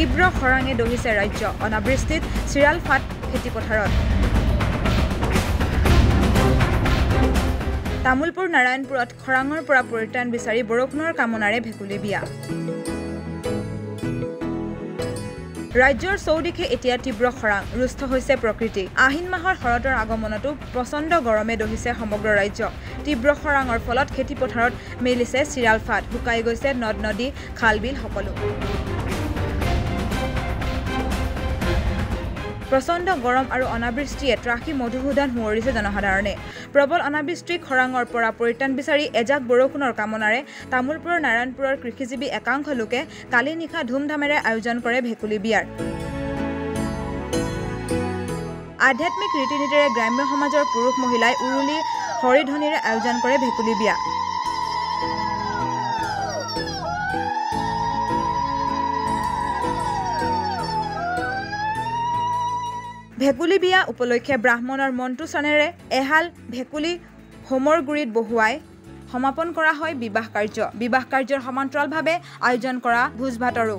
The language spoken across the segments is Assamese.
তীব্ৰ খৰাঙে দহিছে ৰাজ্য অনাবৃষ্টিত চিৰাল ফাট খেতিপথাৰত তামুলপুৰ নাৰায়ণপুৰত খৰাঙৰ পৰা পৰিত্ৰাণ বিচাৰি বৰষুণৰ কামনাৰে ভেকুলী বিয়া ৰাজ্যৰ চৌদিশে এতিয়া তীব্ৰ খৰাং ৰুষ্ট হৈছে প্ৰকৃতি আহিন মাহৰ শৰতৰ আগমনতো প্ৰচণ্ড গৰমে দহিছে সমগ্ৰ ৰাজ্য তীব্ৰ খৰাঙৰ ফলত খেতিপথাৰত মেলিছে চিৰাল ফাট শুকাই গৈছে নদ নদী খাল বিল সকলো প্ৰচণ্ড গৰম আৰু অনাবৃষ্টিয়ে ত্ৰাসী মধুসূদন সুঁৱৰিছে জনসাধাৰণে প্ৰবল অনাবৃষ্টি খৰাঙৰ পৰা পৰিত্ৰাণ বিচাৰি এজাক বৰষুণৰ কামনাৰে তামুলপুৰৰ নাৰায়ণপুৰৰ কৃষিজীৱী একাংশ লোকে কালি নিশা ধুমধামেৰে আয়োজন কৰে ভেকুলী বিয়াৰ আধ্যাত্মিক ৰীতি নীতিৰে গ্ৰাম্য সমাজৰ পুৰুষ মহিলাই উৰুলি হৰিধ্বনিৰে আয়োজন কৰে ভেকুলী বিয়া ভেকুলী বিয়া উপলক্ষে ব্ৰাহ্মণৰ মন্ত্ৰোচ্চাৰণেৰে এহাল ভেকুলী হোমৰ গুৰিত বহুৱাই সমাপন কৰা হয় বিবাহ কাৰ্যৰ সমান্তৰালভাৱে আয়োজন কৰা ভোজ ভাতৰো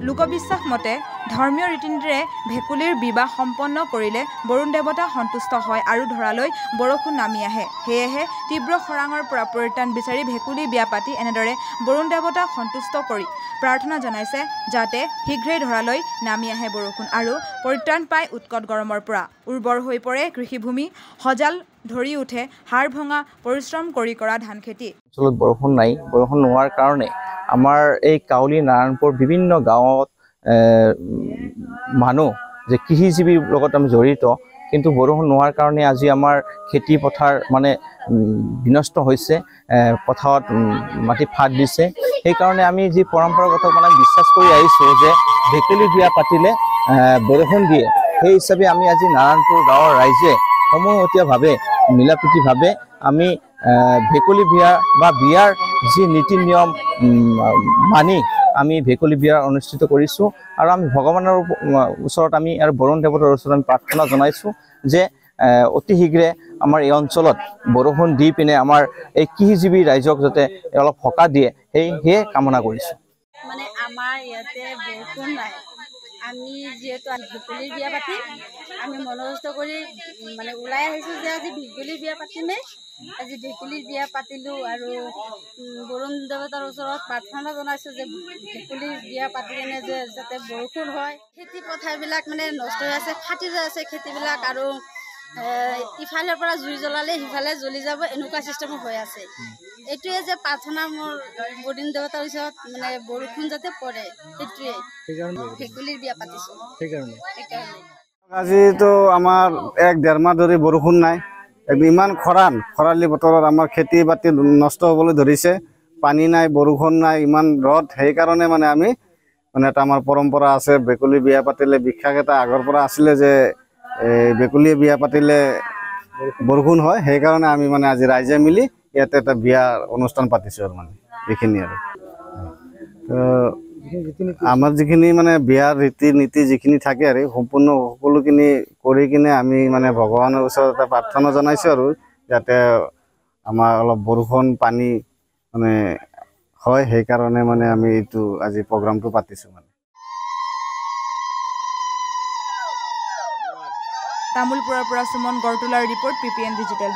লোকবিশ্বাস মতে ধৰ্মীয় ৰীতি নীতিৰে ভেকুলীৰ বিবাহ সম্পন্ন কৰিলে বৰুণ দেৱতা সন্তুষ্ট হয় আৰু ধৰালৈ বৰষুণ নামি আহে সেয়েহে তীব্ৰ খৰাঙৰ পৰা পৰিত্ৰাণ বিচাৰি ভেকুলী বিয়া পাতি এনেদৰে বৰুণ দেৱতাক সন্তুষ্ট কৰি প্ৰাৰ্থনা জনাইছে যাতে শীঘ্ৰেই ধৰালৈ নামি আহে বৰষুণ আৰু পৰিত্ৰাণ পায় উৎকট গৰমৰ পৰা উৰ্বৰ হৈ পৰে কৃষিভূমি সজাল ধৰি উঠে হাড় ভঙা পৰিশ্ৰম কৰি কৰা ধান খেতি অঞ্চলত বৰষুণ নাই বৰষুণ নোহোৱাৰ কাৰণে আমাৰ এই কাউলী নাৰায়ণপুৰ বিভিন্ন গাঁৱত মানুহ যে কৃষিজীৱীৰ লগত আমি জড়িত কিন্তু বৰষুণ নোহোৱাৰ কাৰণে আজি আমাৰ খেতি পথাৰ মানে বিনষ্ট হৈছে পথাৰত মাটি ফাট দিছে সেইকাৰণে আমি যি পৰম্পৰাগত মানে বিশ্বাস কৰি আহিছোঁ যে ভেকুলী বিয়া পাতিলে বৰষুণ দিয়ে সেই হিচাপে আমি আজি নাৰায়ণপুৰ গাঁৱৰ ৰাইজে সমূহীয়াভাৱে মিলাপ্ৰীতিভাৱে আমি ভেকুলী বিয়া বা বিয়াৰ যি নীতি নিয়ম মানি আমি ভেকুলী বিয়া অনুষ্ঠিত কৰিছোঁ আৰু আমি ভগৱানৰ ওচৰত আমি আৰু বৰুণ দেৱতাৰ ওচৰত আমি প্ৰাৰ্থনা জনাইছোঁ যে অতি শীঘ্ৰে আমাৰ এই অঞ্চলত বৰষুণ দি পিনে আমাৰ এই কৃষিজীৱী ৰাইজক যাতে অলপ সকাহ দিয়ে সেয়ে কামনা কৰিছোঁ মানে আমাৰ ইয়াতে বৰষুণ নাই আমি যেহেতু ভেকুলীৰ বিয়া পাতিম আমি মনস্থ কৰি মানে ওলাই আহিছোঁ যে আজি ভেকুলীৰ বিয়া পাতিমেই আজি ভেকুলীৰ বিয়া পাতিলোঁ আৰু বৰুণ দেৱতাৰ ওচৰত প্ৰাৰ্থনা জনাইছোঁ যে ভেকুলীৰ বিয়া পাতি কিনে যে যাতে বৰষুণ হয় খেতি পথাৰবিলাক মানে নষ্ট হৈ আছে ফাটি যায় আছে খেতিবিলাক আৰু ইফালৰ পৰা জুই জ্বলালে সিফালে জ্বলি যাব এনেকুৱা চিষ্টেমো হৈ আছে এইটোৱে যে প্ৰাৰ্থনা মোৰ বৰুণ দেৱতাৰ ওচৰত মানে বৰষুণ যাতে পৰে সেইটোৱে ভেকুলীৰ বিয়া পাতিছোঁ সেইকাৰণে আজিতো আমাৰ 1-1.5 মাহ ধৰি বৰষুণ নাই ইমান খৰালি বতৰত আমাৰ খেতি বাতি নষ্ট হ'বলৈ ধৰিছে পানী নাই বৰষুণ নাই ইমান ৰ'দ সেইকাৰণে মানে আমি মানে এটা আমাৰ পৰম্পৰা আছে ভেকুলী বিয়া পাতিলে বিশ্বাস এটা আগৰ পৰা আছিলে যে ভেকুলী বিয়া পাতিলে বৰষুণ হয় সেইকাৰণে আমি মানে আজি ৰাইজে মিলি ইয়াতে এটা বিয়াৰ অনুষ্ঠান পাতিছোঁ আৰু মানে এইখিনি আৰু আমাৰ যিখিনি মানে বিয়াৰ ৰীতি নীতি যিখিনি থাকে আৰু সম্পূৰ্ণ সকলোখিনি কৰি কিনে আমি মানে ভগৱানৰ ওচৰত এটা প্ৰাৰ্থনা জনাইছোঁ আৰু যাতে আমাৰ অলপ বৰষুণ পানী মানে হয় সেইকাৰণে মানে আমি এইটো আজি প্ৰগ্ৰামটো পাতিছোঁ মানে তামুলপুৰৰ পৰা সুমন গৰতুলাৰ ৰিপৰ্ট PPN ডিজিটেল